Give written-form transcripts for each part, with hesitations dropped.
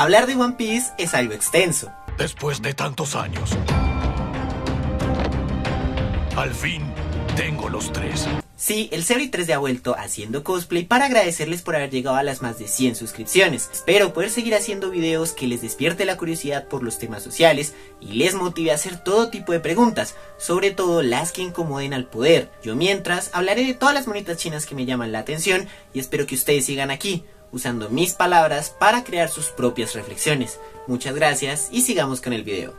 Hablar de One Piece es algo extenso. Después de tantos años, al fin tengo los 3. Sí, el Zero y 3D ha vuelto haciendo cosplay para agradecerles por haber llegado a las más de 100 suscripciones. Espero poder seguir haciendo videos que les despierte la curiosidad por los temas sociales y les motive a hacer todo tipo de preguntas, sobre todo las que incomoden al poder. Yo mientras hablaré de todas las monitas chinas que me llaman la atención y espero que ustedes sigan aquí, usando mis palabras para crear sus propias reflexiones. Muchas gracias y sigamos con el video.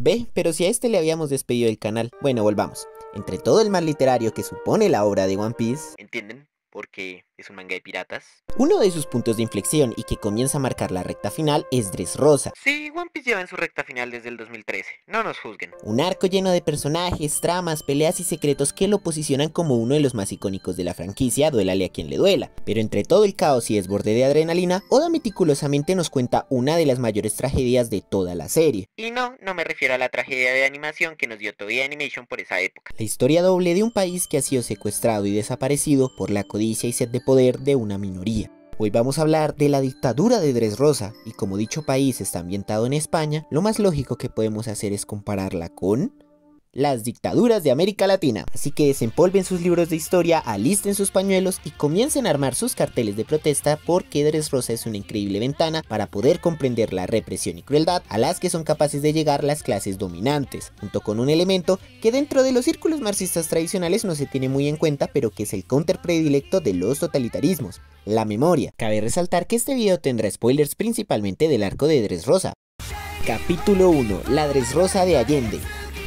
Ve, pero si a este le habíamos despedido del canal. Bueno, volvamos. Entre todo el mal literario que supone la obra de One Piece, ¿Entienden? Porque es un manga de piratas. uno de sus puntos de inflexión y que comienza a marcar la recta final es Dressrosa. Sí, One Piece lleva en su recta final desde el 2013, no nos juzguen. Un arco lleno de personajes, tramas, peleas y secretos que lo posicionan como uno de los más icónicos de la franquicia, duélale a quien le duela. Pero entre todo el caos y desborde de adrenalina, Oda meticulosamente nos cuenta una de las mayores tragedias de toda la serie. Y no me refiero a la tragedia de animación que nos dio Toei Animation por esa época. La historia doble de un país que ha sido secuestrado y desaparecido por la codicia y sed de poder de una minoría. Hoy vamos a hablar de la dictadura de Dressrosa, y como dicho país está ambientado en España, lo más lógico que podemos hacer es compararla con las dictaduras de América Latina. Así que desempolven sus libros de historia, alisten sus pañuelos y comiencen a armar sus carteles de protesta, porque Dressrosa es una increíble ventana para poder comprender la represión y crueldad a las que son capaces de llegar las clases dominantes, junto con un elemento que dentro de los círculos marxistas tradicionales no se tiene muy en cuenta, pero que es el counter predilecto de los totalitarismos: la memoria. Cabe resaltar que este video tendrá spoilers principalmente del arco de Dressrosa. Capítulo 1. La Dressrosa de Allende.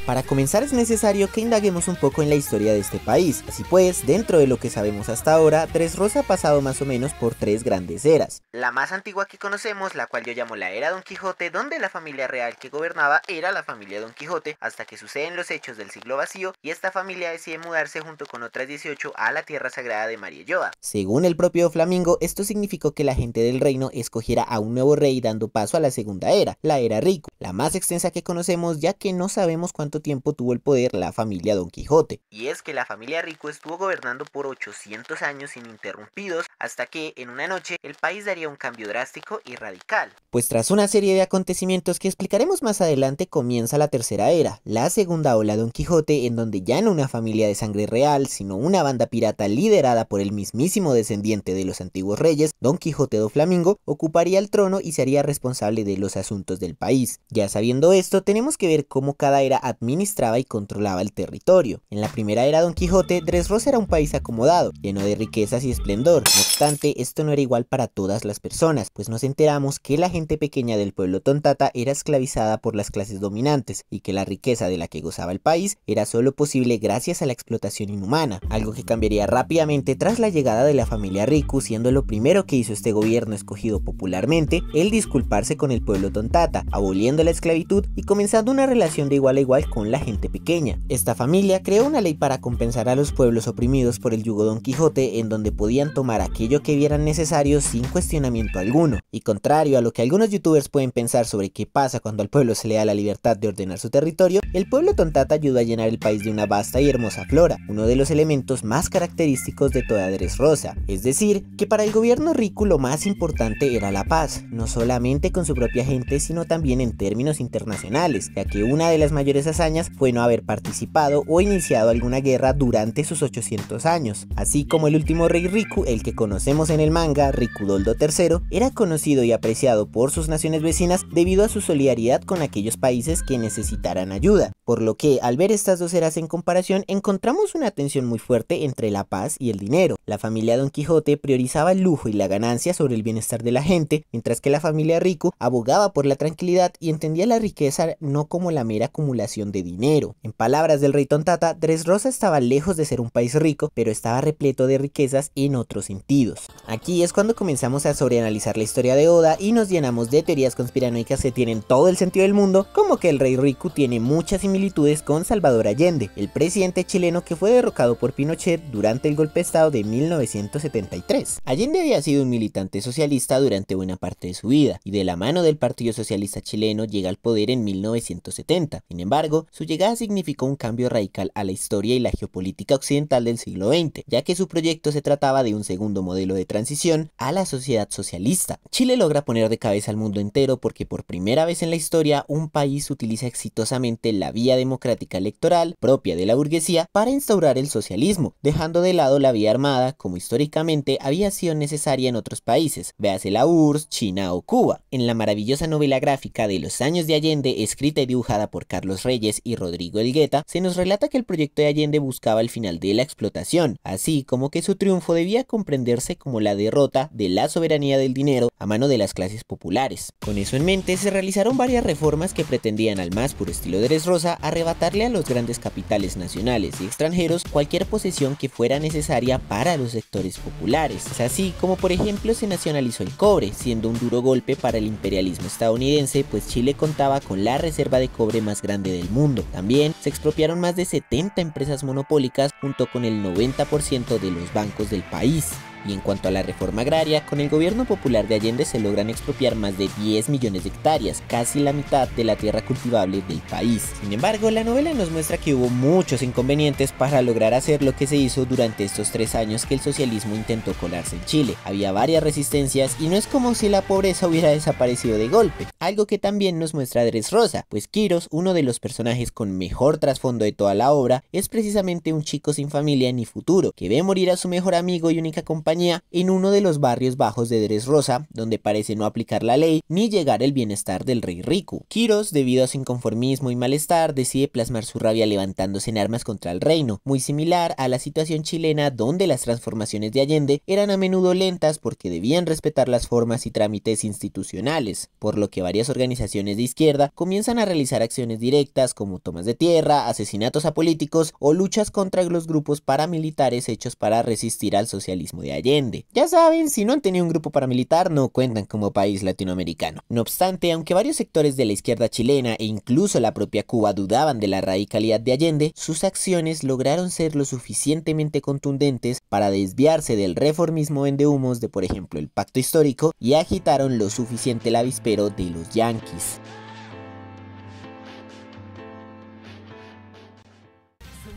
Para comenzar es necesario que indaguemos un poco en la historia de este país. Así pues, dentro de lo que sabemos hasta ahora, Dressrosa ha pasado más o menos por 3 grandes eras. La más antigua que conocemos, la cual yo llamo la era Don Quijote, donde la familia real que gobernaba era la familia Don Quijote, hasta que suceden los hechos del siglo vacío y esta familia decide mudarse junto con otras 18 a la tierra sagrada de Marielloa. Según el propio Flamingo, esto significó que la gente del reino escogiera a un nuevo rey, dando paso a la segunda era, la era Riku, la más extensa que conocemos, ya que no sabemos cuánto tiempo tuvo el poder la familia Don Quijote. Y es que la familia Riku estuvo gobernando por 800 años ininterrumpidos, hasta que en una noche el país daría un cambio drástico y radical. Pues tras una serie de acontecimientos que explicaremos más adelante, comienza la tercera era, la segunda ola Don Quijote, en donde ya no una familia de sangre real, sino una banda pirata liderada por el mismísimo descendiente de los antiguos reyes, Don Quijote do Flamingo, ocuparía el trono y se haría responsable de los asuntos del país. Ya sabiendo esto, tenemos que ver cómo cada era administraba y controlaba el territorio. En la primera era Don Quijote, Dressrosa era un país acomodado, lleno de riquezas y esplendor. No obstante, esto no era igual para todas las personas, pues nos enteramos que la gente pequeña del pueblo tontata era esclavizada por las clases dominantes, y que la riqueza de la que gozaba el país era solo posible gracias a la explotación inhumana, algo que cambiaría rápidamente tras la llegada de la familia Riku, siendo lo primero que hizo este gobierno escogido popularmente el disculparse con el pueblo tontata, aboliendo la esclavitud y comenzando una relación de igual a igual con la gente pequeña. Esta familia creó una ley para compensar a los pueblos oprimidos por el yugo Don Quijote, en donde podían tomar aquello que vieran necesario sin cuestionamiento alguno. Y contrario a lo que algunos youtubers pueden pensar sobre qué pasa cuando al pueblo se le da la libertad de ordenar su territorio, el pueblo tontata ayudó a llenar el país de una vasta y hermosa flora, uno de los elementos más característicos de toda Dressrosa. Es decir, que para el gobierno Riku lo más importante era la paz, no solamente con su propia gente, sino también en términos internacionales, ya que una de las mayores hazañas fue no haber participado o iniciado alguna guerra durante sus 800 años. Así como el último rey Riku, el que conocemos en el manga, Rikudoldo III, era conocido y apreciado por sus naciones vecinas debido a su solidaridad con aquellos países que necesitaran ayuda. Por lo que, al ver estas dos eras en comparación, encontramos una tensión muy fuerte entre la paz y el dinero. La familia Don Quijote priorizaba el lujo y la ganancia sobre el bienestar de la gente, mientras que la familia Riku abogaba por la tranquilidad y entendía la riqueza no como la mera acumulación de dinero. En palabras del rey Tontata, Dressrosa estaba lejos de ser un país rico, pero estaba repleto de riquezas en otros sentidos. Aquí es cuando comenzamos a sobreanalizar la historia de Oda y nos llenamos de teorías conspiranoicas que tienen todo el sentido del mundo, como que el rey Riku tiene muchas similitudes con Salvador Allende, el presidente chileno que fue derrocado por Pinochet durante el golpe de estado de 1973. Allende había sido un militante socialista durante buena parte de su vida, y de la mano del Partido Socialista Chileno llega al poder en 1970. Sin embargo, embargo, su llegada significó un cambio radical a la historia y la geopolítica occidental del siglo XX, ya que su proyecto se trataba de un segundo modelo de transición a la sociedad socialista. Chile logra poner de cabeza al mundo entero porque por primera vez en la historia un país utiliza exitosamente la vía democrática electoral propia de la burguesía para instaurar el socialismo, dejando de lado la vía armada como históricamente había sido necesaria en otros países, véase la URSS, China o Cuba. En la maravillosa novela gráfica de Los años de Allende, escrita y dibujada por Carlos Reyes y Rodrigo Elgueta, se nos relata que el proyecto de Allende buscaba el final de la explotación, así como que su triunfo debía comprenderse como la derrota de la soberanía del dinero a mano de las clases populares. Con eso en mente, se realizaron varias reformas que pretendían al más puro estilo de Dressrosa arrebatarle a los grandes capitales nacionales y extranjeros cualquier posesión que fuera necesaria para los sectores populares. Es así como por ejemplo se nacionalizó el cobre, siendo un duro golpe para el imperialismo estadounidense, pues Chile contaba con la reserva de cobre más grande del mundo. También se expropiaron más de 70 empresas monopólicas junto con el 90% de los bancos del país. Y en cuanto a la reforma agraria, con el gobierno popular de Allende se logran expropiar más de 10 millones de hectáreas, casi la mitad de la tierra cultivable del país. Sin embargo, la novela nos muestra que hubo muchos inconvenientes para lograr hacer lo que se hizo durante estos 3 años que el socialismo intentó colarse en Chile. Había varias resistencias y no es como si la pobreza hubiera desaparecido de golpe, algo que también nos muestra Dressrosa, pues Quirós, uno de los personajes con mejor trasfondo de toda la obra, es precisamente un chico sin familia ni futuro, que ve morir a su mejor amigo y única compañía en uno de los barrios bajos de Dressrosa, donde parece no aplicar la ley ni llegar el bienestar del rey Riku. Quirós, debido a su inconformismo y malestar, decide plasmar su rabia levantándose en armas contra el reino, muy similar a la situación chilena donde las transformaciones de Allende eran a menudo lentas porque debían respetar las formas y trámites institucionales, por lo que varias organizaciones de izquierda comienzan a realizar acciones directas como tomas de tierra, asesinatos a políticos o luchas contra los grupos paramilitares hechos para resistir al socialismo de Allende. Ya saben, si no han tenido un grupo paramilitar no cuentan como país latinoamericano. No obstante, aunque varios sectores de la izquierda chilena e incluso la propia Cuba dudaban de la radicalidad de Allende, sus acciones lograron ser lo suficientemente contundentes para desviarse del reformismo vendehumos de por ejemplo el Pacto Histórico y agitaron lo suficiente el avispero de los yanquis.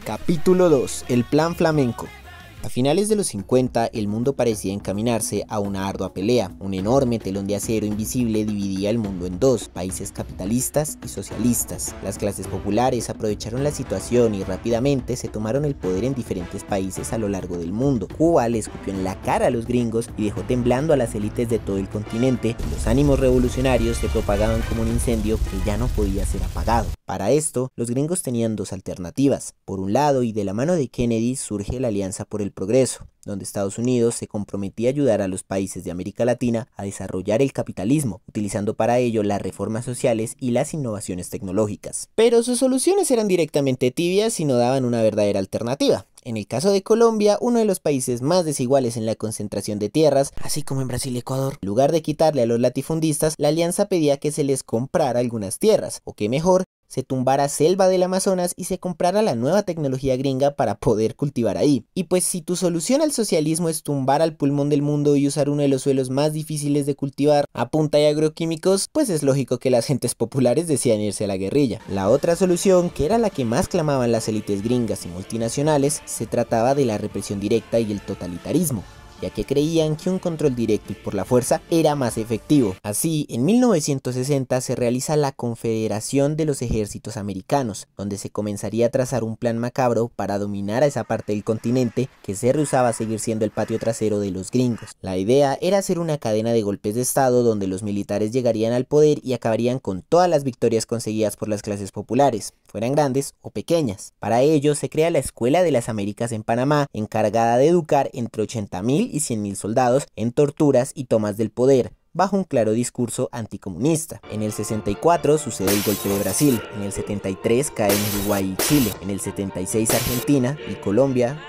Capítulo 2. El Plan Flamenco. A finales de los 50, el mundo parecía encaminarse a una ardua pelea. Un enorme telón de acero invisible dividía el mundo en dos, países capitalistas y socialistas. Las clases populares aprovecharon la situación y rápidamente se tomaron el poder en diferentes países a lo largo del mundo. Cuba le escupió en la cara a los gringos y dejó temblando a las élites de todo el continente. Los ánimos revolucionarios se propagaban como un incendio que ya no podía ser apagado. Para esto, los gringos tenían dos alternativas. Por un lado, y de la mano de Kennedy, surge la Alianza por el Progreso, donde Estados Unidos se comprometía a ayudar a los países de América Latina a desarrollar el capitalismo, utilizando para ello las reformas sociales y las innovaciones tecnológicas. Pero sus soluciones eran directamente tibias y no daban una verdadera alternativa. En el caso de Colombia, uno de los países más desiguales en la concentración de tierras, así como en Brasil y Ecuador, en lugar de quitarle a los latifundistas, la alianza pedía que se les comprara algunas tierras, o que mejor, se tumbara selva del Amazonas y se comprara la nueva tecnología gringa para poder cultivar ahí. Y pues si tu solución al socialismo es tumbar al pulmón del mundo y usar uno de los suelos más difíciles de cultivar a punta de agroquímicos, pues es lógico que las gentes populares decían irse a la guerrilla. La otra solución, que era la que más clamaban las élites gringas y multinacionales, se trataba de la represión directa y el totalitarismo, ya que creían que un control directo y por la fuerza era más efectivo. Así, en 1960 se realiza la Confederación de los Ejércitos Americanos, donde se comenzaría a trazar un plan macabro para dominar a esa parte del continente que se rehusaba a seguir siendo el patio trasero de los gringos. La idea era hacer una cadena de golpes de estado donde los militares llegarían al poder y acabarían con todas las victorias conseguidas por las clases populares, fueran grandes o pequeñas. Para ello se crea la Escuela de las Américas en Panamá, encargada de educar entre 80.000 y 100.000 soldados en torturas y tomas del poder, bajo un claro discurso anticomunista. En el 64 sucede el golpe de Brasil, en el 73 caen Uruguay y Chile, en el 76 Argentina y Colombia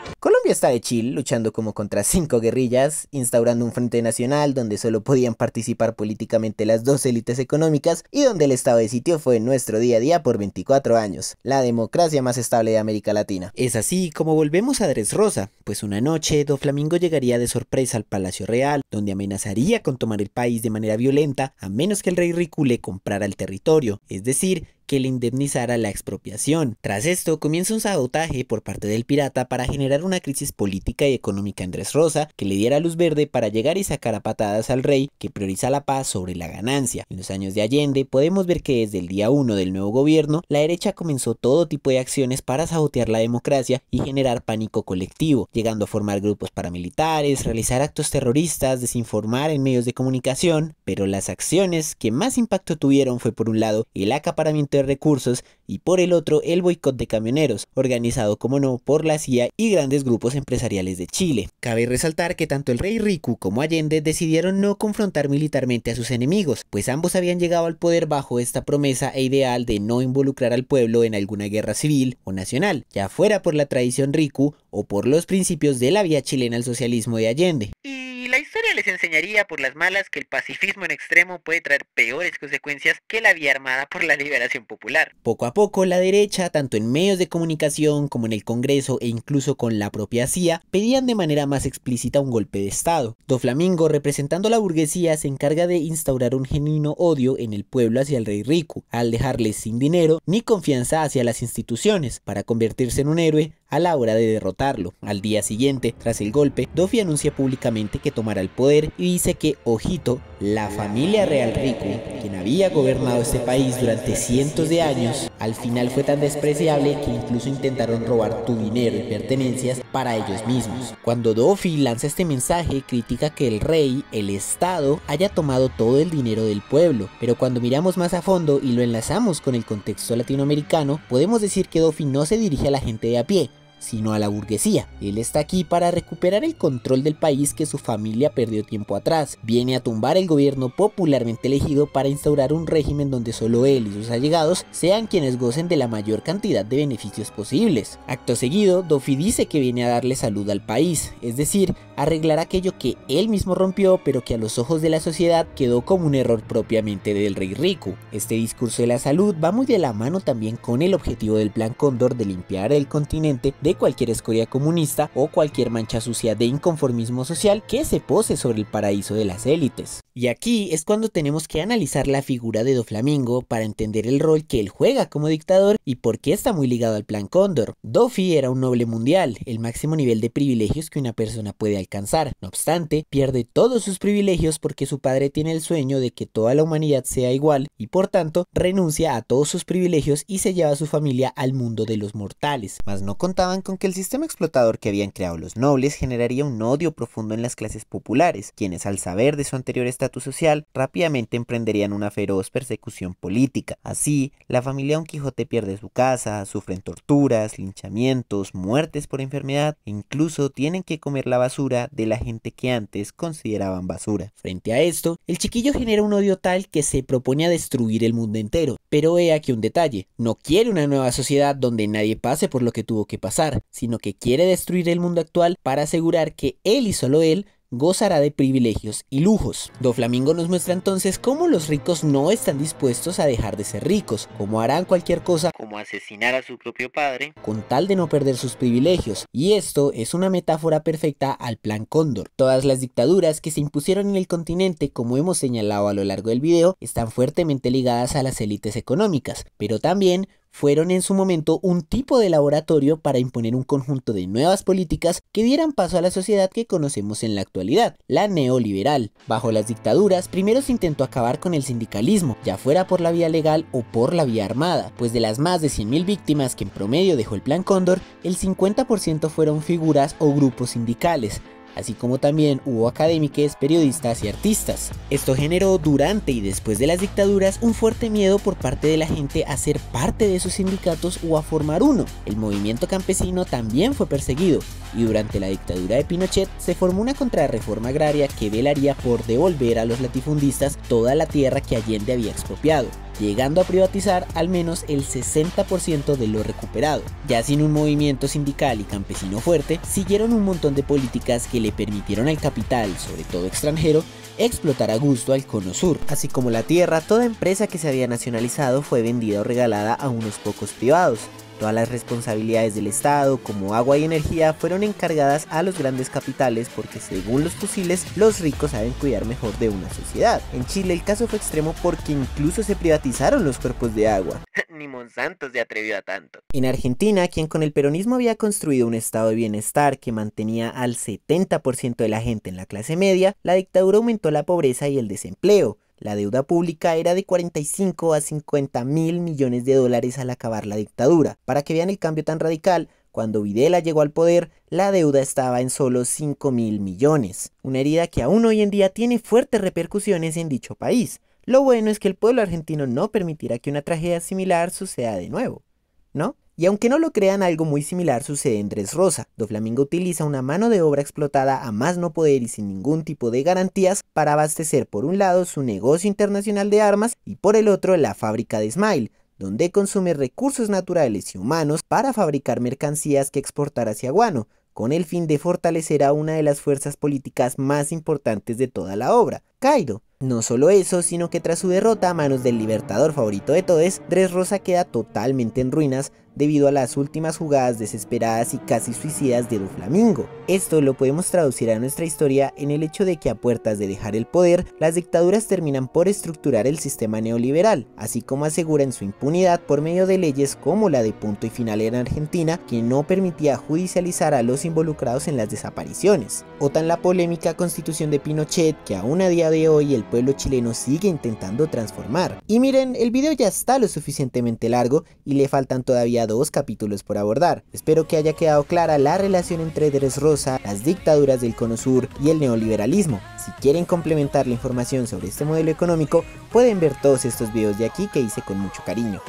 Colombia está de chill, luchando como contra 5 guerrillas, instaurando un frente nacional donde solo podían participar políticamente las dos élites económicas y donde el estado de sitio fue nuestro día a día por 24 años, la democracia más estable de América Latina. Es así como volvemos a Dressrosa, pues una noche Doflamingo llegaría de sorpresa al Palacio Real, donde amenazaría con tomar el país de manera violenta a menos que el rey Riku le comprara el territorio, es decir, que le indemnizara la expropiación. Tras esto comienza un sabotaje por parte del pirata para generar una crisis política y económica en Dressrosa que le diera luz verde para llegar y sacar a patadas al rey, que prioriza la paz sobre la ganancia. En los años de Allende podemos ver que desde el día 1 del nuevo gobierno la derecha comenzó todo tipo de acciones para sabotear la democracia y generar pánico colectivo, llegando a formar grupos paramilitares, realizar actos terroristas, desinformar en medios de comunicación, pero las acciones que más impacto tuvieron fue por un lado el acaparamiento de recursos y por el otro el boicot de camioneros, organizado como no por la CIA y grandes grupos empresariales de Chile. Cabe resaltar que tanto el rey Riku como Allende decidieron no confrontar militarmente a sus enemigos, pues ambos habían llegado al poder bajo esta promesa e ideal de no involucrar al pueblo en alguna guerra civil o nacional, ya fuera por la tradición Riku o por los principios de la vía chilena al socialismo de Allende. Y la historia les enseñaría por las malas que el pacifismo en extremo puede traer peores consecuencias que la vía armada por la liberación popular. Poco a poco la derecha, tanto en medios de comunicación como en el Congreso e incluso con la propia CIA, pedían de manera más explícita un golpe de estado. Doflamingo, representando a la burguesía, se encarga de instaurar un genuino odio en el pueblo hacia el rey Riku, al dejarles sin dinero ni confianza hacia las instituciones, para convertirse en un héroe a la hora de derrotarlo. Al día siguiente, tras el golpe, Dofi anuncia públicamente que tomará el poder y dice que, ojito, la familia real Riku, quien había gobernado este país durante cientos de años, al final fue tan despreciable que incluso intentaron robar tu dinero y pertenencias para ellos mismos. Cuando Dofi lanza este mensaje, critica que el rey, el Estado, haya tomado todo el dinero del pueblo, pero cuando miramos más a fondo y lo enlazamos con el contexto latinoamericano, podemos decir que Dofi no se dirige a la gente de a pie, sino a la burguesía. Él está aquí para recuperar el control del país que su familia perdió tiempo atrás. Viene a tumbar el gobierno popularmente elegido para instaurar un régimen donde solo él y sus allegados sean quienes gocen de la mayor cantidad de beneficios posibles. Acto seguido, Dofi dice que viene a darle salud al país, es decir, arreglar aquello que él mismo rompió pero que a los ojos de la sociedad quedó como un error propiamente del rey Riku. Este discurso de la salud va muy de la mano también con el objetivo del Plan Cóndor de limpiar el continente de cualquier escoria comunista o cualquier mancha sucia de inconformismo social que se pose sobre el paraíso de las élites. Y aquí es cuando tenemos que analizar la figura de Doflamingo para entender el rol que él juega como dictador y por qué está muy ligado al Plan Cóndor. Dofi era un noble mundial, el máximo nivel de privilegios que una persona puede alcanzar. No obstante, pierde todos sus privilegios porque su padre tiene el sueño de que toda la humanidad sea igual y por tanto renuncia a todos sus privilegios y se lleva a su familia al mundo de los mortales. Mas no contaban con que el sistema explotador que habían creado los nobles generaría un odio profundo en las clases populares, quienes al saber de su anterior estatus social rápidamente emprenderían una feroz persecución política. Así, la familia Don Quijote pierde su casa, sufren torturas, linchamientos, muertes por enfermedad e incluso tienen que comer la basura de la gente que antes consideraban basura. Frente a esto, el chiquillo genera un odio tal que se propone a destruir el mundo entero. Pero he aquí un detalle, no quiere una nueva sociedad donde nadie pase por lo que tuvo que pasar, sino que quiere destruir el mundo actual para asegurar que él y solo él gozará de privilegios y lujos. Doflamingo nos muestra entonces cómo los ricos no están dispuestos a dejar de ser ricos, cómo harán cualquier cosa, como asesinar a su propio padre, con tal de no perder sus privilegios, y esto es una metáfora perfecta al Plan Cóndor. Todas las dictaduras que se impusieron en el continente, como hemos señalado a lo largo del video, están fuertemente ligadas a las élites económicas, pero también fueron en su momento un tipo de laboratorio para imponer un conjunto de nuevas políticas que dieran paso a la sociedad que conocemos en la actualidad, la neoliberal. Bajo las dictaduras, primero se intentó acabar con el sindicalismo, ya fuera por la vía legal o por la vía armada, pues de las más de 100.000 víctimas que en promedio dejó el Plan Cóndor, el 50% fueron figuras o grupos sindicales, así como también hubo académicos, periodistas y artistas. Esto generó durante y después de las dictaduras un fuerte miedo por parte de la gente a ser parte de esos sindicatos o a formar uno. El movimiento campesino también fue perseguido y durante la dictadura de Pinochet se formó una contrarreforma agraria que velaría por devolver a los latifundistas toda la tierra que Allende había expropiado. llegando a privatizar al menos el 60% de lo recuperado. Ya sin un movimiento sindical y campesino fuerte, siguieron un montón de políticas que le permitieron al capital, sobre todo extranjero, explotar a gusto al cono sur. Así como la tierra, toda empresa que se había nacionalizado fue vendida o regalada a unos pocos privados. Todas las responsabilidades del Estado, como agua y energía, fueron encargadas a los grandes capitales porque, según los fusiles, los ricos saben cuidar mejor de una sociedad. En Chile el caso fue extremo porque incluso se privatizaron los cuerpos de agua. Ni Monsanto se atrevió a tanto. En Argentina, quien con el peronismo había construido un estado de bienestar que mantenía al 70% de la gente en la clase media, la dictadura aumentó la pobreza y el desempleo. La deuda pública era de 45 a 50 mil millones de dólares al acabar la dictadura. Para que vean el cambio tan radical, cuando Videla llegó al poder, la deuda estaba en solo 5.000 millones. Una herida que aún hoy en día tiene fuertes repercusiones en dicho país. Lo bueno es que el pueblo argentino no permitirá que una tragedia similar suceda de nuevo, ¿no? Y aunque no lo crean, algo muy similar sucede en Dresrosa. Doflamingo utiliza una mano de obra explotada a más no poder y sin ningún tipo de garantías para abastecer por un lado su negocio internacional de armas y por el otro la fábrica de Smile, donde consume recursos naturales y humanos para fabricar mercancías que exportar hacia Guano, con el fin de fortalecer a una de las fuerzas políticas más importantes de toda la obra, Cairo. No solo eso, sino que tras su derrota a manos del libertador favorito de todos, Dresrosa queda totalmente en ruinas debido a las últimas jugadas desesperadas y casi suicidas de Doflamingo. Esto lo podemos traducir a nuestra historia en el hecho de que a puertas de dejar el poder, las dictaduras terminan por estructurar el sistema neoliberal, así como aseguran su impunidad por medio de leyes como la de punto y final en Argentina, que no permitía judicializar a los involucrados en las desapariciones, o tan la polémica constitución de Pinochet que aún a día de hoy el pueblo chileno sigue intentando transformar. Y miren, el video ya está lo suficientemente largo y le faltan todavía 2 capítulos por abordar. Espero que haya quedado clara la relación entre Dresrosa, las dictaduras del cono sur y el neoliberalismo. Si quieren complementar la información sobre este modelo económico, pueden ver todos estos videos de aquí que hice con mucho cariño.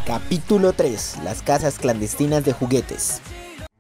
Capítulo 3. Las casas clandestinas de juguetes.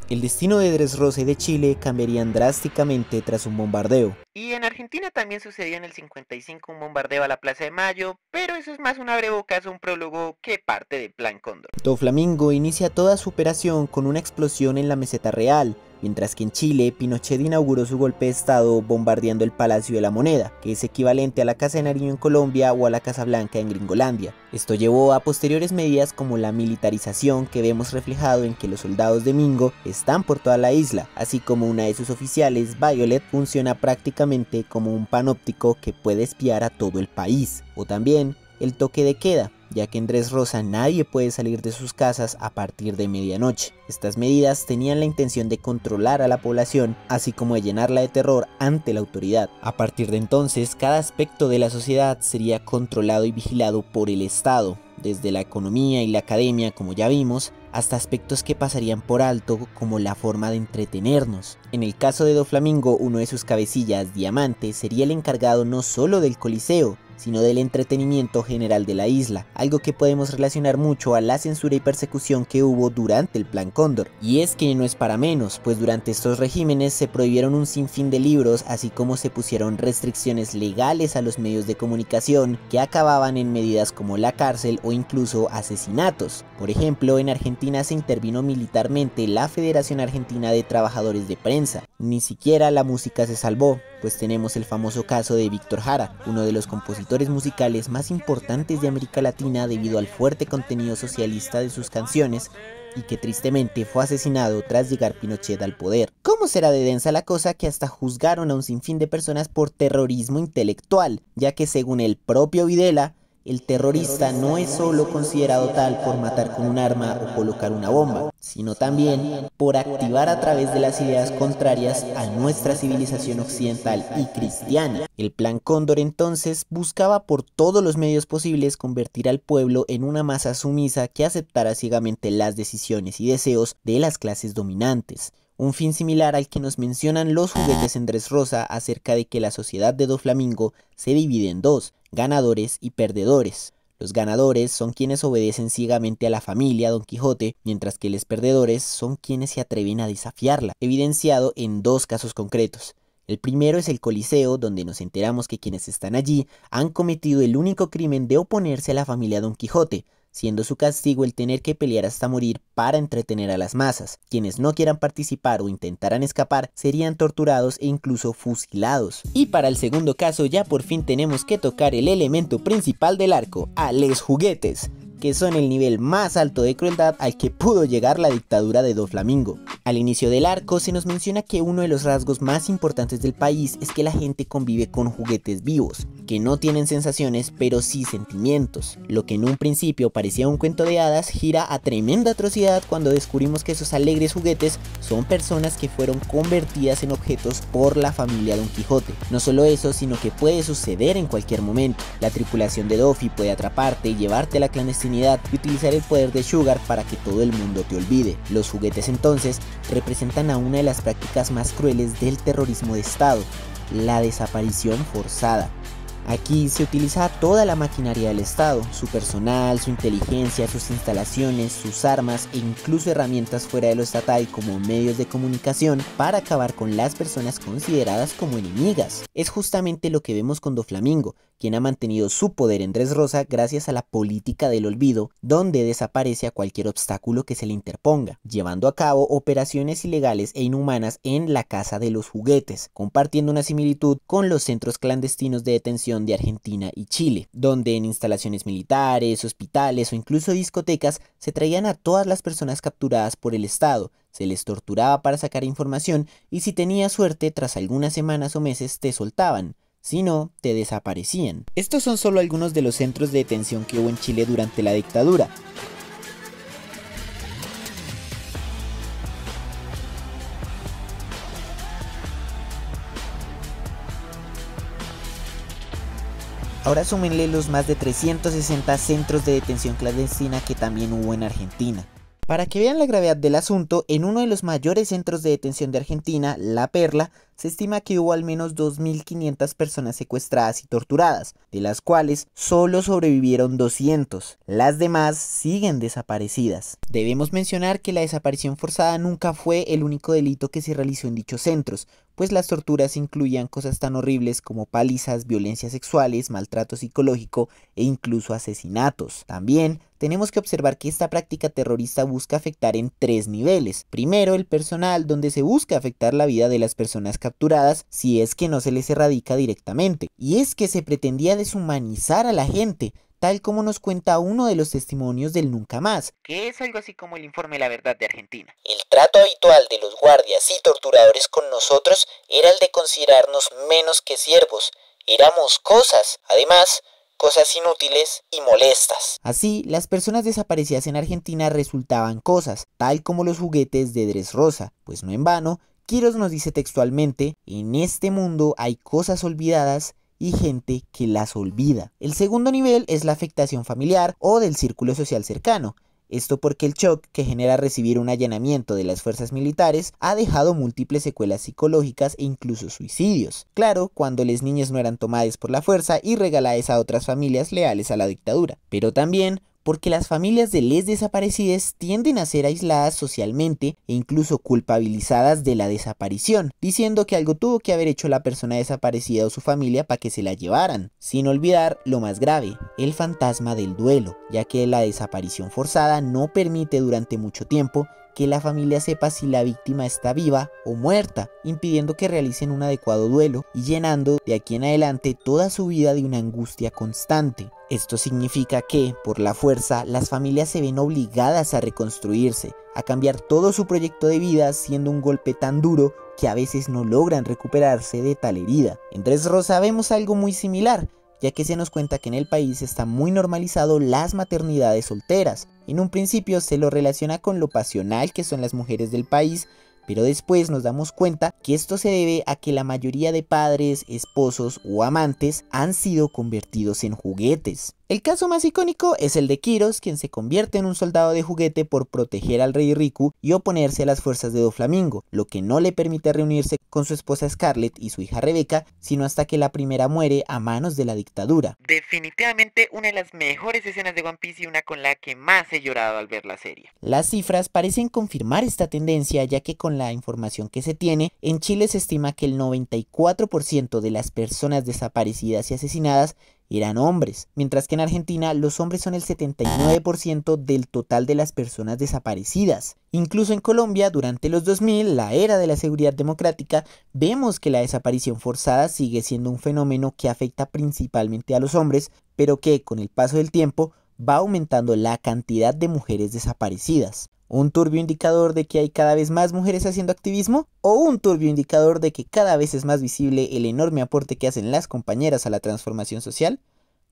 El destino de Dresrosa y de Chile cambiarían drásticamente tras un bombardeo. Y en Argentina también sucedió en el 55 un bombardeo a la Plaza de Mayo, pero eso es más un abrebocas o un prólogo que parte del Plan Cóndor. Doflamingo inicia toda su operación con una explosión en la Meseta Real, mientras que en Chile, Pinochet inauguró su golpe de estado bombardeando el Palacio de la Moneda, que es equivalente a la Casa de Nariño en Colombia o a la Casa Blanca en Gringolandia. Esto llevó a posteriores medidas como la militarización que vemos reflejado en que los soldados de Mingo están por toda la isla, así como una de sus oficiales, Violet, funciona prácticamente como un panóptico que puede espiar a todo el país, o también el toque de queda, ya que en Dresrosa nadie puede salir de sus casas a partir de medianoche. Estas medidas tenían la intención de controlar a la población, así como de llenarla de terror ante la autoridad. A partir de entonces, cada aspecto de la sociedad sería controlado y vigilado por el Estado, desde la economía y la academia, como ya vimos, hasta aspectos que pasarían por alto, como la forma de entretenernos. En el caso de Doflamingo, uno de sus cabecillas, Diamante, sería el encargado no solo del Coliseo, sino del entretenimiento general de la isla, algo que podemos relacionar mucho a la censura y persecución que hubo durante el Plan Cóndor. Y es que no es para menos, pues durante estos regímenes se prohibieron un sinfín de libros, así como se pusieron restricciones legales a los medios de comunicación que acababan en medidas como la cárcel o incluso asesinatos. Por ejemplo, en Argentina se intervino militarmente la Federación Argentina de Trabajadores de Prensa. Ni siquiera la música se salvó, pues tenemos el famoso caso de Víctor Jara, uno de los compositores musicales más importantes de América Latina debido al fuerte contenido socialista de sus canciones, y que tristemente fue asesinado tras llegar Pinochet al poder. ¿Cómo será de densa la cosa que hasta juzgaron a un sinfín de personas por terrorismo intelectual, ya que según el propio Videla, el terrorista no es solo considerado tal por matar con un arma o colocar una bomba, sino también por activar a través de las ideas contrarias a nuestra civilización occidental y cristiana. El Plan Cóndor entonces buscaba por todos los medios posibles convertir al pueblo en una masa sumisa que aceptara ciegamente las decisiones y deseos de las clases dominantes. Un fin similar al que nos mencionan los juguetes en Dresrosa acerca de que la sociedad de Doflamingo se divide en dos, ganadores y perdedores. Los ganadores son quienes obedecen ciegamente a la familia Don Quijote, mientras que los perdedores son quienes se atreven a desafiarla, evidenciado en 2 casos concretos. El primero es el Coliseo, donde nos enteramos que quienes están allí han cometido el único crimen de oponerse a la familia Don Quijote, siendo su castigo el tener que pelear hasta morir para entretener a las masas. Quienes no quieran participar o intentaran escapar serían torturados e incluso fusilados. Y para el segundo caso ya por fin tenemos que tocar el elemento principal del arco, a les juguetes, que son el nivel más alto de crueldad al que pudo llegar la dictadura de Doflamingo. Al inicio del arco se nos menciona que uno de los rasgos más importantes del país es que la gente convive con juguetes vivos, que no tienen sensaciones pero sí sentimientos. Lo que en un principio parecía un cuento de hadas gira a tremenda atrocidad cuando descubrimos que esos alegres juguetes son personas que fueron convertidas en objetos por la familia Don Quijote. No solo eso, sino que puede suceder en cualquier momento. La tripulación de Doffy puede atraparte y llevarte a la clandestinidad y utilizar el poder de Sugar para que todo el mundo te olvide. Los juguetes entonces representan a una de las prácticas más crueles del terrorismo de Estado, la desaparición forzada. Aquí se utiliza toda la maquinaria del Estado, su personal, su inteligencia, sus instalaciones, sus armas e incluso herramientas fuera de lo estatal como medios de comunicación para acabar con las personas consideradas como enemigas. Es justamente lo que vemos con Doflamingo, quien ha mantenido su poder en Dressrosa gracias a la política del olvido, donde desaparece a cualquier obstáculo que se le interponga, llevando a cabo operaciones ilegales e inhumanas en la Casa de los Juguetes, compartiendo una similitud con los centros clandestinos de detención de Argentina y Chile, donde en instalaciones militares, hospitales o incluso discotecas se traían a todas las personas capturadas por el Estado, se les torturaba para sacar información y si tenías suerte tras algunas semanas o meses te soltaban. Si no, te desaparecían. Estos son solo algunos de los centros de detención que hubo en Chile durante la dictadura. Ahora súmenle los más de 360 centros de detención clandestina que también hubo en Argentina. Para que vean la gravedad del asunto, en uno de los mayores centros de detención de Argentina, La Perla, se estima que hubo al menos 2.500 personas secuestradas y torturadas, de las cuales solo sobrevivieron 200. Las demás siguen desaparecidas. Debemos mencionar que la desaparición forzada nunca fue el único delito que se realizó en dichos centros, pues las torturas incluían cosas tan horribles como palizas, violencia sexuales, maltrato psicológico e incluso asesinatos. También tenemos que observar que esta práctica terrorista busca afectar en 3 niveles. Primero, el personal, donde se busca afectar la vida de las personas capturadas si es que no se les erradica directamente. Y es que se pretendía deshumanizar a la gente, tal como nos cuenta uno de los testimonios del Nunca Más, que es algo así como el informe La Verdad de Argentina. El trato habitual de los guardias y torturadores con nosotros era el de considerarnos menos que siervos. Éramos cosas, además, cosas inútiles y molestas. Así, las personas desaparecidas en Argentina resultaban cosas, tal como los juguetes de Dressrosa, pues no en vano, Quirós nos dice textualmente: en este mundo hay cosas olvidadas y gente que las olvida. El segundo nivel es la afectación familiar o del círculo social cercano. Esto porque el shock que genera recibir un allanamiento de las fuerzas militares ha dejado múltiples secuelas psicológicas e incluso suicidios. Claro, cuando las niñas no eran tomadas por la fuerza y regaladas a otras familias leales a la dictadura. Pero también porque las familias de les desaparecidas tienden a ser aisladas socialmente e incluso culpabilizadas de la desaparición, diciendo que algo tuvo que haber hecho la persona desaparecida o su familia para que se la llevaran. Sin olvidar lo más grave, el fantasma del duelo, ya que la desaparición forzada no permite durante mucho tiempo que la familia sepa si la víctima está viva o muerta, impidiendo que realicen un adecuado duelo y llenando de aquí en adelante toda su vida de una angustia constante. Esto significa que, por la fuerza, las familias se ven obligadas a reconstruirse, a cambiar todo su proyecto de vida, siendo un golpe tan duro que a veces no logran recuperarse de tal herida. En Dressrosa vemos algo muy similar, ya que se nos cuenta que en el país está muy normalizado las maternidades solteras. En un principio se lo relaciona con lo pasional que son las mujeres del país, pero después nos damos cuenta que esto se debe a que la mayoría de padres, esposos o amantes han sido convertidos en juguetes. El caso más icónico es el de Kiros, quien se convierte en un soldado de juguete por proteger al rey Riku y oponerse a las fuerzas de Doflamingo, lo que no le permite reunirse con su esposa Scarlet y su hija Rebeca, sino hasta que la primera muere a manos de la dictadura. Definitivamente una de las mejores escenas de One Piece y una con la que más he llorado al ver la serie. Las cifras parecen confirmar esta tendencia, ya que con la información que se tiene, en Chile se estima que el 94% de las personas desaparecidas y asesinadas eran hombres, mientras que en Argentina los hombres son el 79% del total de las personas desaparecidas. Incluso en Colombia, durante los 2000, la era de la seguridad democrática, vemos que la desaparición forzada sigue siendo un fenómeno que afecta principalmente a los hombres, pero que con el paso del tiempo va aumentando la cantidad de mujeres desaparecidas. ¿Un turbio indicador de que hay cada vez más mujeres haciendo activismo? ¿O un turbio indicador de que cada vez es más visible el enorme aporte que hacen las compañeras a la transformación social?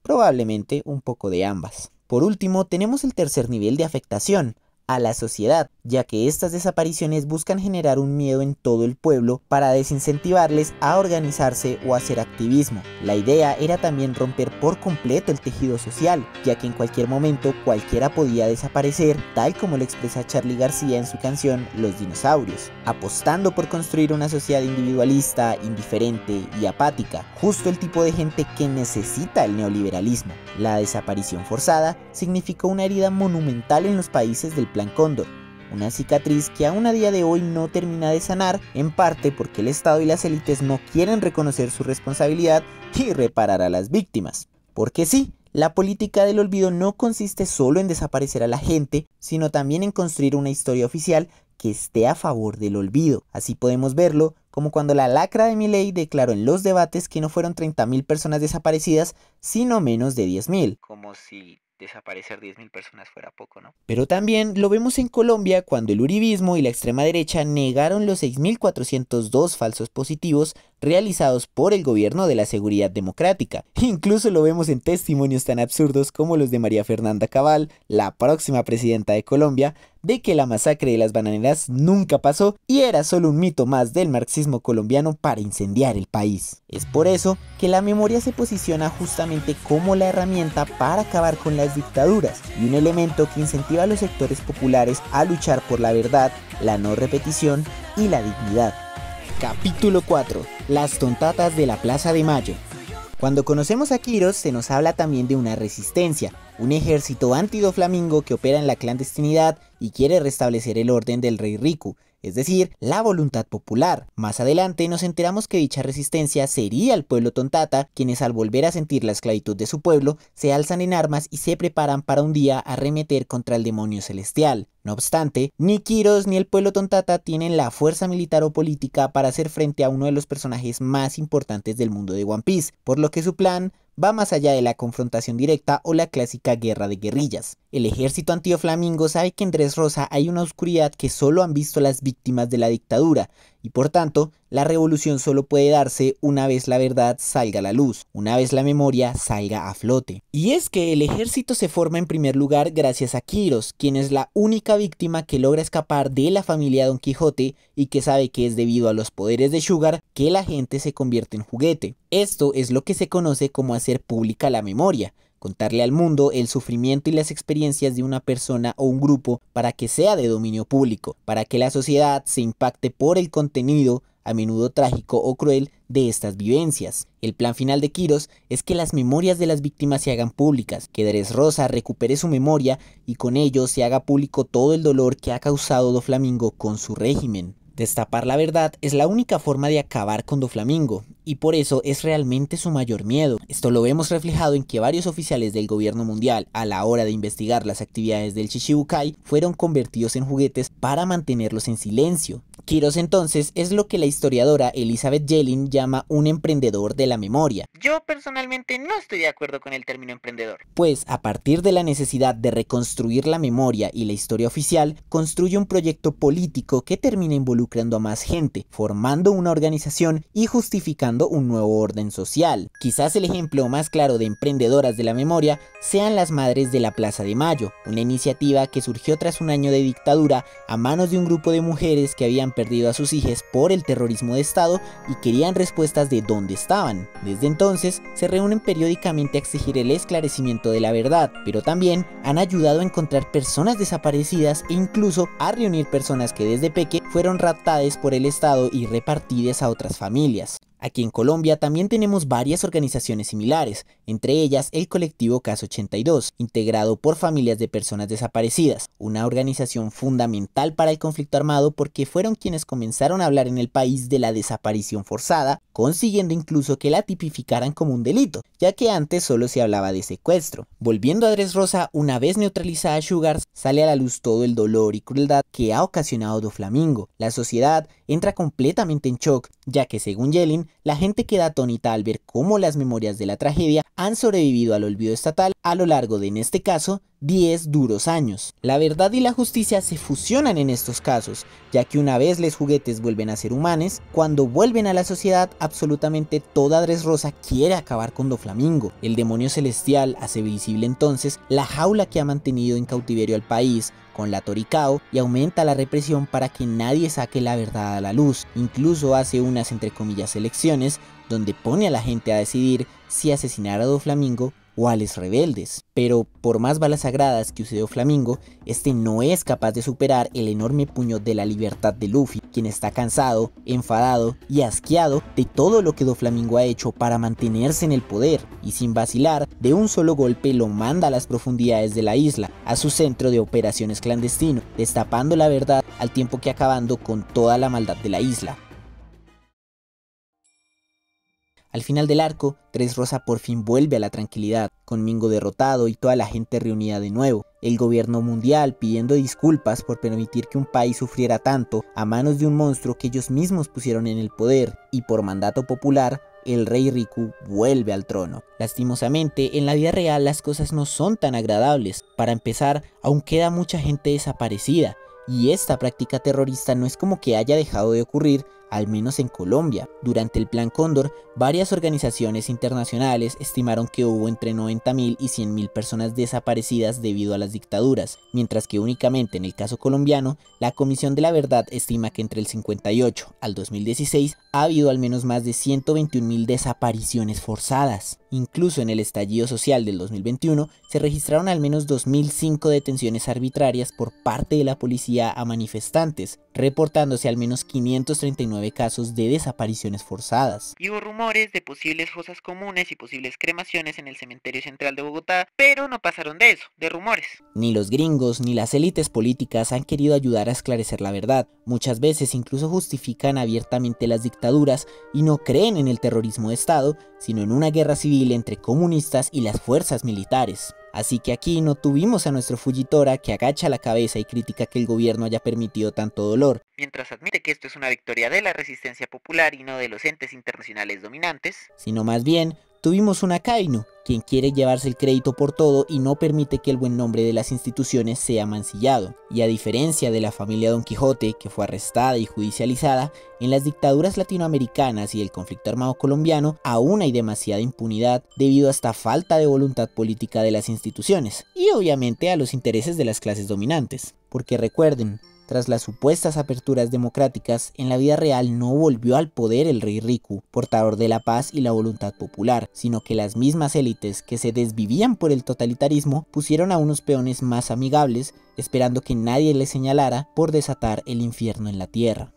Probablemente un poco de ambas. Por último, tenemos el tercer nivel de afectación, a la sociedad, ya que estas desapariciones buscan generar un miedo en todo el pueblo para desincentivarles a organizarse o hacer activismo. La idea era también romper por completo el tejido social, ya que en cualquier momento cualquiera podía desaparecer, tal como lo expresa Charly García en su canción Los Dinosaurios, apostando por construir una sociedad individualista, indiferente y apática, justo el tipo de gente que necesita el neoliberalismo. La desaparición forzada significó una herida monumental en los países del Plan Cóndor, una cicatriz que aún a día de hoy no termina de sanar, en parte porque el Estado y las élites no quieren reconocer su responsabilidad y reparar a las víctimas. Porque sí, la política del olvido no consiste solo en desaparecer a la gente, sino también en construir una historia oficial que esté a favor del olvido. Así podemos verlo como cuando la lacra de Milei declaró en los debates que no fueron 30.000 personas desaparecidas, sino menos de 10.000. Como si desaparecer 10.000 personas fuera poco, ¿no? Pero también lo vemos en Colombia cuando el uribismo y la extrema derecha negaron los 6.402 falsos positivos realizados por el gobierno de la seguridad democrática. Incluso lo vemos en testimonios tan absurdos como los de María Fernanda Cabal, la próxima presidenta de Colombia, de que la masacre de las bananeras nunca pasó y era solo un mito más del marxismo colombiano para incendiar el país. Es por eso que la memoria se posiciona justamente como la herramienta para acabar con las dictaduras y un elemento que incentiva a los sectores populares a luchar por la verdad, la no repetición y la dignidad. Capítulo 4. Las tontatas de la Plaza de Mayo. Cuando conocemos a Kiros se nos habla también de una resistencia, un ejército anti-Doflamingo que opera en la clandestinidad y quiere restablecer el orden del rey Riku, es decir, la voluntad popular. Más adelante nos enteramos que dicha resistencia sería el pueblo tontata, quienes al volver a sentir la esclavitud de su pueblo, se alzan en armas y se preparan para un día arremeter contra el demonio celestial. No obstante, ni Kiros ni el pueblo tontata tienen la fuerza militar o política para hacer frente a uno de los personajes más importantes del mundo de One Piece, por lo que su plan va más allá de la confrontación directa o la clásica guerra de guerrillas. El ejército anti-Doflamingo sabe que en Dressrosa hay una oscuridad que solo han visto las víctimas de la dictadura, y por tanto, la revolución solo puede darse una vez la verdad salga a la luz, una vez la memoria salga a flote. Y es que el ejército se forma en primer lugar gracias a Kiros, quien es la única víctima que logra escapar de la familia Don Quijote y que sabe que es debido a los poderes de Sugar que la gente se convierte en juguete. Esto es lo que se conoce como hacer pública la memoria, contarle al mundo el sufrimiento y las experiencias de una persona o un grupo para que sea de dominio público, para que la sociedad se impacte por el contenido, a menudo trágico o cruel, de estas vivencias. El plan final de Kiros es que las memorias de las víctimas se hagan públicas, que Dressrosa recupere su memoria y con ello se haga público todo el dolor que ha causado Doflamingo con su régimen. Destapar la verdad es la única forma de acabar con Doflamingo, y por eso es realmente su mayor miedo. Esto lo vemos reflejado en que varios oficiales del gobierno mundial, a la hora de investigar las actividades del Shichibukai, fueron convertidos en juguetes para mantenerlos en silencio. Kiros entonces es lo que la historiadora Elizabeth Yellin llama un emprendedor de la memoria. Yo personalmente no estoy de acuerdo con el término emprendedor. Pues a partir de la necesidad de reconstruir la memoria y la historia oficial, construye un proyecto político que termina involucrando a más gente, formando una organización y justificando buscando un nuevo orden social. Quizás el ejemplo más claro de emprendedoras de la memoria sean las Madres de la Plaza de Mayo, una iniciativa que surgió tras un año de dictadura a manos de un grupo de mujeres que habían perdido a sus hijas por el terrorismo de Estado y querían respuestas de dónde estaban. Desde entonces se reúnen periódicamente a exigir el esclarecimiento de la verdad, pero también han ayudado a encontrar personas desaparecidas e incluso a reunir personas que desde peque fueron raptadas por el Estado y repartidas a otras familias. Aquí en Colombia también tenemos varias organizaciones similares, entre ellas el colectivo Caso 82, integrado por familias de personas desaparecidas, una organización fundamental para el conflicto armado porque fueron quienes comenzaron a hablar en el país de la desaparición forzada, consiguiendo incluso que la tipificaran como un delito, ya que antes solo se hablaba de secuestro. Volviendo a Dressrosa, una vez neutralizada Sugars, sale a la luz todo el dolor y crueldad que ha ocasionado Doflamingo. La sociedad entra completamente en shock, ya que según Yelin, la gente queda atónita al ver cómo las memorias de la tragedia han sobrevivido al olvido estatal a lo largo de, en este caso, 10 duros años. La verdad y la justicia se fusionan en estos casos, ya que una vez los juguetes vuelven a ser humanos, cuando vuelven a la sociedad, absolutamente toda Dressrosa quiere acabar con Doflamingo. El demonio celestial hace visible entonces la jaula que ha mantenido en cautiverio al país con la Toricao y aumenta la represión para que nadie saque la verdad a la luz. Incluso hace unas entre comillas elecciones donde pone a la gente a decidir si asesinar a Doflamingo o a los rebeldes. Pero por más balas sagradas que use Doflamingo, este no es capaz de superar el enorme puño de la libertad de Luffy, quien está cansado, enfadado y asqueado de todo lo que Doflamingo ha hecho para mantenerse en el poder, y sin vacilar, de un solo golpe lo manda a las profundidades de la isla, a su centro de operaciones clandestino, destapando la verdad al tiempo que acabando con toda la maldad de la isla. Al final del arco, Dressrosa por fin vuelve a la tranquilidad, con Mingo derrotado y toda la gente reunida de nuevo, el gobierno mundial pidiendo disculpas por permitir que un país sufriera tanto a manos de un monstruo que ellos mismos pusieron en el poder, y por mandato popular, el rey Riku vuelve al trono. Lastimosamente, en la vida real las cosas no son tan agradables. Para empezar, aún queda mucha gente desaparecida, y esta práctica terrorista no es como que haya dejado de ocurrir, al menos en Colombia. Durante el Plan Cóndor, varias organizaciones internacionales estimaron que hubo entre 90.000 y 100.000 personas desaparecidas debido a las dictaduras, mientras que únicamente en el caso colombiano, la Comisión de la Verdad estima que entre el 58 al 2016 ha habido al menos más de 121.000 desapariciones forzadas. Incluso en el estallido social del 2021 se registraron al menos 2.005 detenciones arbitrarias por parte de la policía a manifestantes, reportándose al menos 539 casos de desapariciones forzadas. Y hubo rumores de posibles fosas comunes y posibles cremaciones en el cementerio central de Bogotá, pero no pasaron de eso, de rumores. Ni los gringos ni las élites políticas han querido ayudar a esclarecer la verdad. Muchas veces incluso justifican abiertamente las dictaduras y no creen en el terrorismo de Estado, sino en una guerra civil entre comunistas y las fuerzas militares. Así que aquí no tuvimos a nuestro Fujitora que agacha la cabeza y critica que el gobierno haya permitido tanto dolor, mientras admite que esto es una victoria de la resistencia popular y no de los entes internacionales dominantes, sino más bien tuvimos una Akainu, quien quiere llevarse el crédito por todo y no permite que el buen nombre de las instituciones sea mancillado. Y a diferencia de la familia Don Quijote, que fue arrestada y judicializada, en las dictaduras latinoamericanas y el conflicto armado colombiano aún hay demasiada impunidad debido a esta falta de voluntad política de las instituciones, y obviamente a los intereses de las clases dominantes. Porque recuerden, tras las supuestas aperturas democráticas, en la vida real no volvió al poder el rey Riku, portador de la paz y la voluntad popular, sino que las mismas élites que se desvivían por el totalitarismo pusieron a unos peones más amigables, esperando que nadie les señalara por desatar el infierno en la tierra.